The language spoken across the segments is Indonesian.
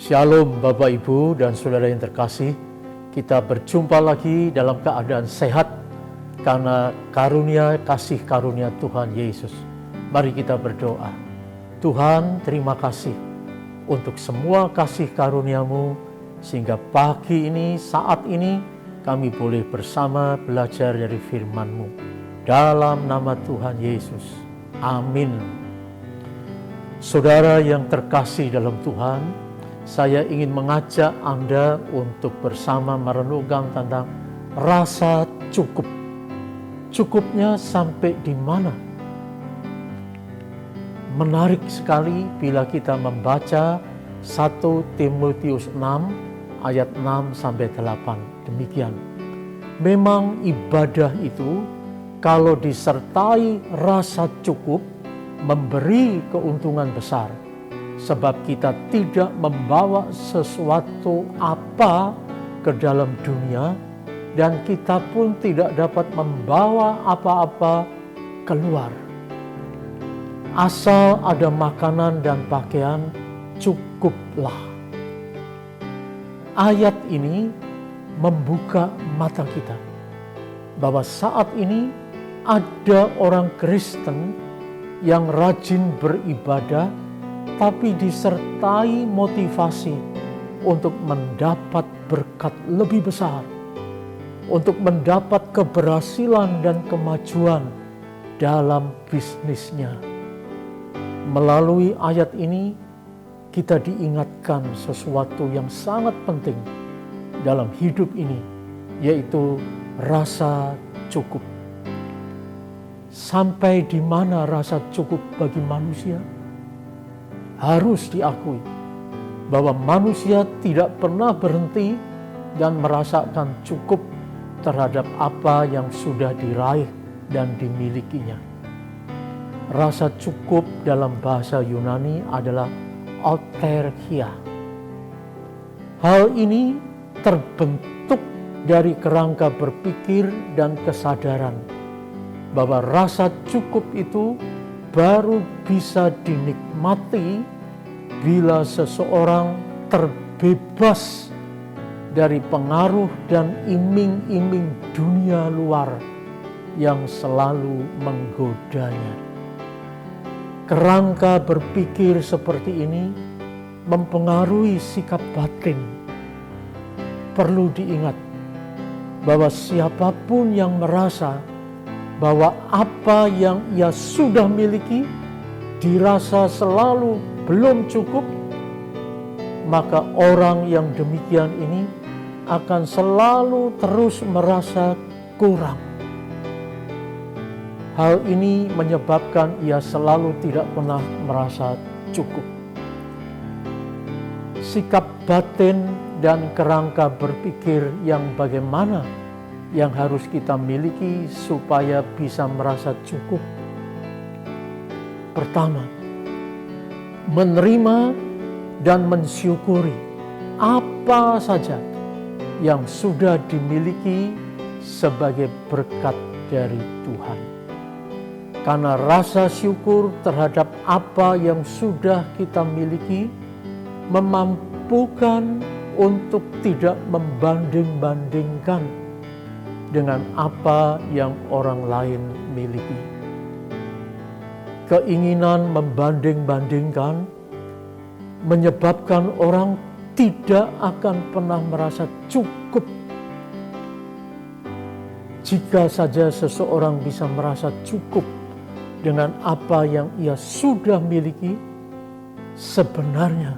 Shalom Bapak Ibu dan Saudara yang terkasih. Kita berjumpa lagi dalam keadaan sehat karena kasih karunia Tuhan Yesus. Mari kita berdoa. Tuhan, terima kasih untuk semua kasih karunia-Mu sehingga pagi ini, saat ini kami boleh bersama belajar dari firman-Mu. Dalam nama Tuhan Yesus. Amin. Saudara yang terkasih dalam Tuhan, saya ingin mengajak Anda untuk bersama merenungkan tentang rasa cukup. Cukupnya sampai di mana? Menarik sekali bila kita membaca 1 Timotius 6 ayat 6 sampai 8. Demikian. Memang ibadah itu kalau disertai rasa cukup memberi keuntungan besar. Sebab kita tidak membawa sesuatu apa ke dalam dunia dan kita pun tidak dapat membawa apa-apa keluar. Asal ada makanan dan pakaian, cukuplah. Ayat ini membuka mata kita bahwa saat ini ada orang Kristen yang rajin beribadah tapi disertai motivasi untuk mendapat berkat lebih besar, untuk mendapat keberhasilan dan kemajuan dalam bisnisnya. Melalui ayat ini, kita diingatkan sesuatu yang sangat penting dalam hidup ini, yaitu rasa cukup. Sampai di mana rasa cukup bagi manusia? Harus diakui bahwa manusia tidak pernah berhenti dan merasakan cukup terhadap apa yang sudah diraih dan dimilikinya. Rasa cukup dalam bahasa Yunani adalah autarkia. Hal ini terbentuk dari kerangka berpikir dan kesadaran bahwa rasa cukup itu baru bisa dinikmati bila seseorang terbebas dari pengaruh dan iming-iming dunia luar yang selalu menggodanya. Kerangka berpikir seperti ini mempengaruhi sikap batin. Perlu diingat bahwa siapapun yang merasa bahwa apa yang ia sudah miliki dirasa selalu belum cukup, maka orang yang demikian ini akan selalu terus merasa kurang. Hal ini menyebabkan ia selalu tidak pernah merasa cukup. Sikap batin dan kerangka berpikir yang bagaimana yang harus kita miliki supaya bisa merasa cukup. Pertama, menerima dan mensyukuri apa saja yang sudah dimiliki sebagai berkat dari Tuhan. Karena rasa syukur terhadap apa yang sudah kita miliki memampukan untuk tidak membanding-bandingkan dengan apa yang orang lain miliki. Keinginan membanding-bandingkan menyebabkan orang tidak akan pernah merasa cukup. Jika saja seseorang bisa merasa cukup dengan apa yang ia sudah miliki, sebenarnya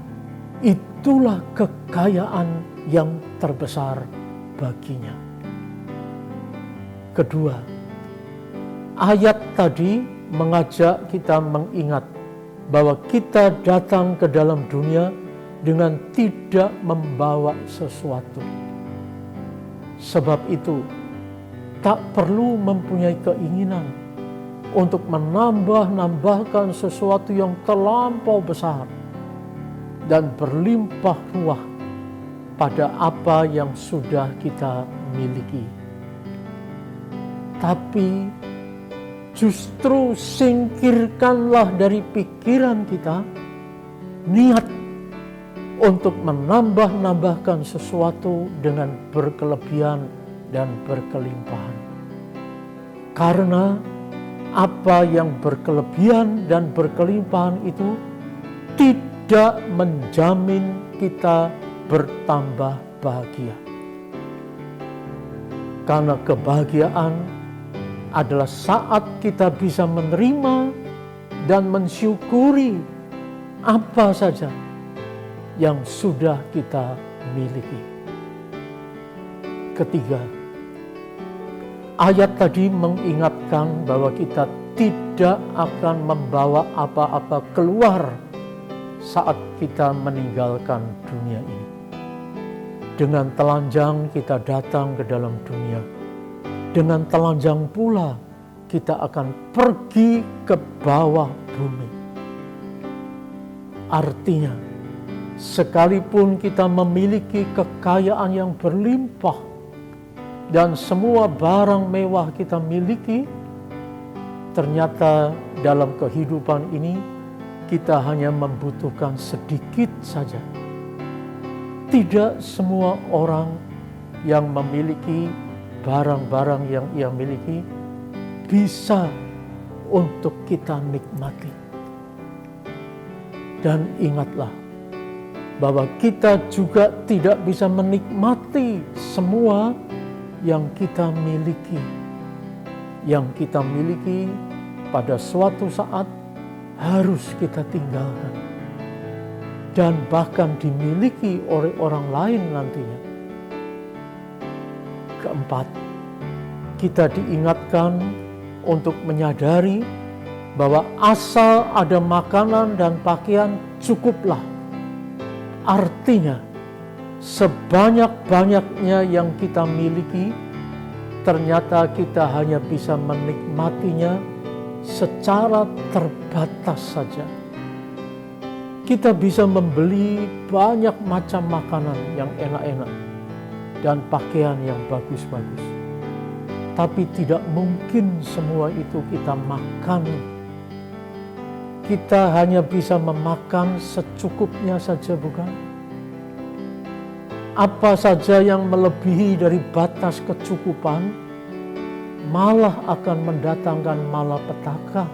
itulah kekayaan yang terbesar baginya. Kedua, ayat tadi mengajak kita mengingat bahwa kita datang ke dalam dunia dengan tidak membawa sesuatu. Sebab itu, tak perlu mempunyai keinginan untuk menambah-nambahkan sesuatu yang terlampau besar dan berlimpah ruah pada apa yang sudah kita miliki. Tapi justru singkirkanlah dari pikiran kita niat untuk menambah-nambahkan sesuatu dengan berkelebihan dan berkelimpahan. Karena apa yang berkelebihan dan berkelimpahan itu tidak menjamin kita bertambah bahagia. Karena kebahagiaan adalah saat kita bisa menerima dan mensyukuri apa saja yang sudah kita miliki. Ketiga, ayat tadi mengingatkan bahwa kita tidak akan membawa apa-apa keluar saat kita meninggalkan dunia ini. Dengan telanjang kita datang ke dalam dunia. Dengan telanjang pula kita akan pergi ke bawah bumi. Artinya, sekalipun kita memiliki kekayaan yang berlimpah dan semua barang mewah kita miliki, ternyata dalam kehidupan ini kita hanya membutuhkan sedikit saja. Tidak semua orang yang memiliki barang-barang yang ia miliki bisa untuk kita nikmati. Dan ingatlah bahwa kita juga tidak bisa menikmati semua yang kita miliki. Yang kita miliki pada suatu saat harus kita tinggalkan. Dan bahkan dimiliki oleh orang lain nantinya. Keempat, kita diingatkan untuk menyadari bahwa asal ada makanan dan pakaian cukuplah. Artinya, sebanyak-banyaknya yang kita miliki, ternyata kita hanya bisa menikmatinya secara terbatas saja. Kita bisa membeli banyak macam makanan yang enak-enak dan pakaian yang bagus-bagus. Tapi tidak mungkin semua itu kita makan. Kita hanya bisa memakan secukupnya saja, bukan? Apa saja yang melebihi dari batas kecukupan malah akan mendatangkan malapetaka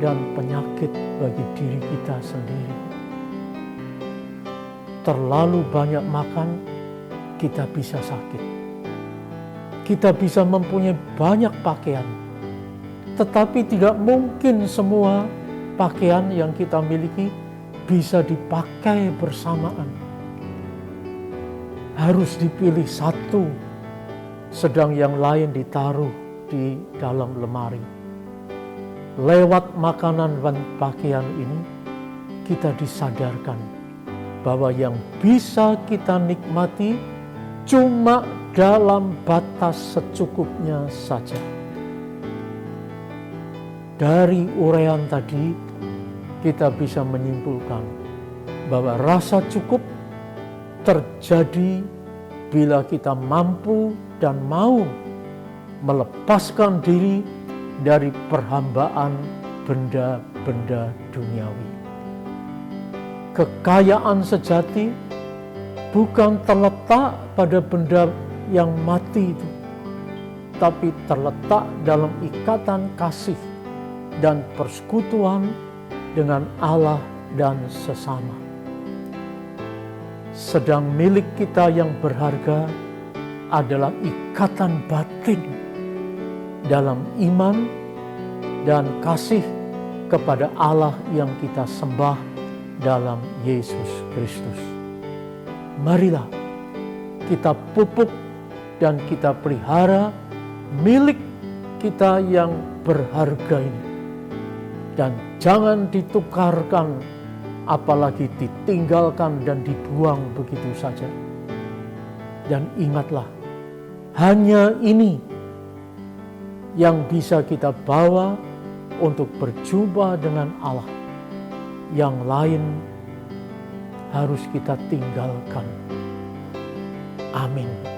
dan penyakit bagi diri kita sendiri. Terlalu banyak makan, kita bisa sakit. Kita bisa mempunyai banyak pakaian, tetapi tidak mungkin semua pakaian yang kita miliki bisa dipakai bersamaan. Harus dipilih satu, sedang yang lain ditaruh di dalam lemari. Lewat makanan dan pakaian ini, kita disadarkan bahwa yang bisa kita nikmati cuma dalam batas secukupnya saja. Dari uraian tadi, kita bisa menyimpulkan bahwa rasa cukup terjadi bila kita mampu dan mau melepaskan diri dari perhambaan benda-benda duniawi. Kekayaan sejati bukan terletak pada benda yang mati itu, tapi terletak dalam ikatan kasih dan persekutuan dengan Allah dan sesama. Sedang milik kita yang berharga adalah ikatan batin dalam iman dan kasih kepada Allah yang kita sembah dalam Yesus Kristus. Marilah kita pupuk dan kita pelihara milik kita yang berharga ini. Dan jangan ditukarkan, apalagi ditinggalkan dan dibuang begitu saja. Dan ingatlah, hanya ini yang bisa kita bawa untuk berjumpa dengan Allah. Yang lain harus kita tinggalkan. Amin.